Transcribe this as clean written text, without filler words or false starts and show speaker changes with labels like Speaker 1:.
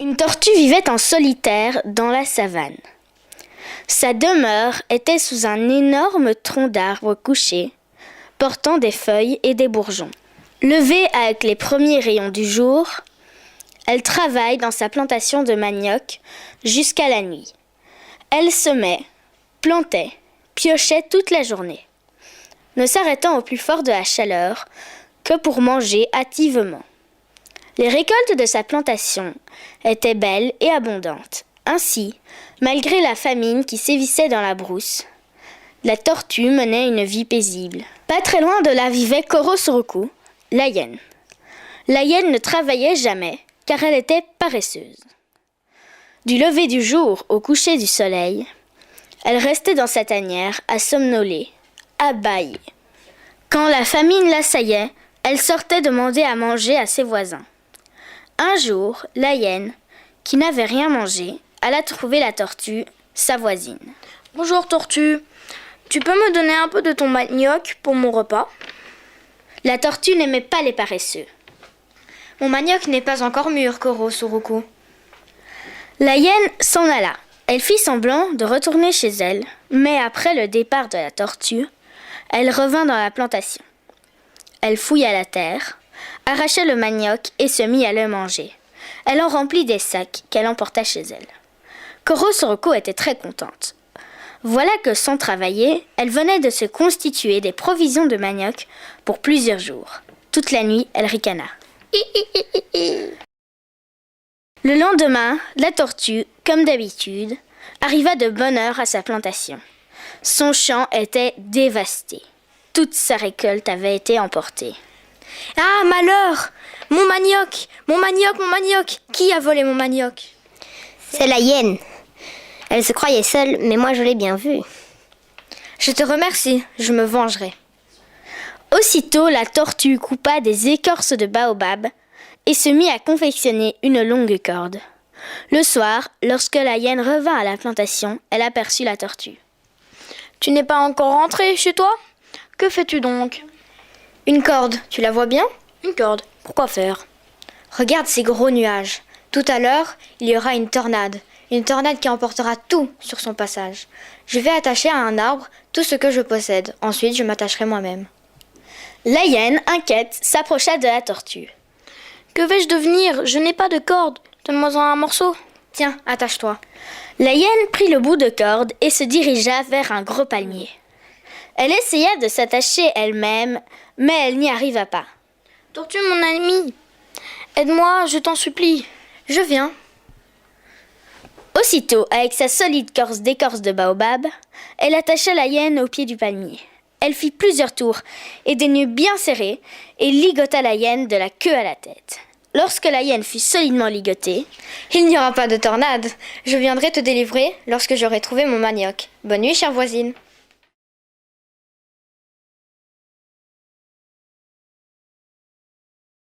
Speaker 1: Une tortue vivait en solitaire dans la savane. Sa demeure était sous un énorme tronc d'arbre couché, portant des feuilles et des bourgeons. Levée avec les premiers rayons du jour, elle travaille dans sa plantation de manioc jusqu'à la nuit. Elle semait, plantait, piochait toute la journée, ne s'arrêtant au plus fort de la chaleur que pour manger hâtivement. Les récoltes de sa plantation étaient belles et abondantes. Ainsi, malgré la famine qui sévissait dans la brousse, la tortue menait une vie paisible. Pas très loin de là vivait Koro-Soroku, la hyène. La hyène ne travaillait jamais, car elle était paresseuse. Du lever du jour au coucher du soleil, elle restait dans sa tanière à somnoler, à bâiller. Quand la famine l'assaillait, elle sortait demander à manger à ses voisins. Un jour, la hyène, qui n'avait rien mangé, alla trouver la tortue, sa voisine.
Speaker 2: « Bonjour tortue, tu peux me donner un peu de ton manioc pour mon repas ?»
Speaker 1: La tortue n'aimait pas les paresseux.
Speaker 2: « Mon manioc n'est pas encore mûr, Koro-Soroku. »
Speaker 1: La hyène s'en alla. Elle fit semblant de retourner chez elle, mais après le départ de la tortue, elle revint dans la plantation. Elle fouilla la terre, arracha le manioc et se mit à le manger. Elle en remplit des sacs qu'elle emporta chez elle. Koro-Soroku était très contente. Voilà que sans travailler, elle venait de se constituer des provisions de manioc pour plusieurs jours. Toute la nuit, elle ricana. Le lendemain, la tortue, comme d'habitude, arriva de bonne heure à sa plantation. Son champ était dévasté. Toute sa récolte avait été emportée.
Speaker 2: « Ah, malheur! Mon manioc! Mon manioc, mon manioc! Qui a volé mon manioc ?»
Speaker 3: C'est la hyène. Elle se croyait seule, mais moi je l'ai bien vue.
Speaker 2: « Je te remercie, je me vengerai. »
Speaker 1: Aussitôt, la tortue coupa des écorces de baobab et se mit à confectionner une longue corde. Le soir, lorsque la hyène revint à la plantation, elle aperçut la tortue.
Speaker 2: « Tu n'es pas encore rentrée chez toi ? Que fais-tu donc ? » ?»« Une corde, tu la vois bien ? Une corde, pourquoi faire ? Regarde ces gros nuages. Tout à l'heure, il y aura une tornade qui emportera tout sur son passage. Je vais attacher à un arbre tout ce que je possède. Ensuite, je m'attacherai moi-même. »
Speaker 1: La hyène, inquiète, s'approcha de la tortue.
Speaker 2: « Que vais-je devenir ? Je n'ai pas de corde. Donne-moi un morceau. Tiens, attache-toi. »
Speaker 1: La hyène prit le bout de corde et se dirigea vers un gros palmier. Elle essaya de s'attacher elle-même, mais elle n'y arriva pas.
Speaker 2: « Tortue, mon ami, aide-moi, je t'en supplie. Je viens. »
Speaker 1: Aussitôt, avec sa solide corse d'écorce de baobab, elle attacha la hyène au pied du palmier. Elle fit plusieurs tours et des nœuds bien serrés et ligota la hyène de la queue à la tête. Lorsque la hyène fut solidement ligotée,
Speaker 2: « Il n'y aura pas de tornade. Je viendrai te délivrer lorsque j'aurai trouvé mon manioc. Bonne nuit, chère voisine. »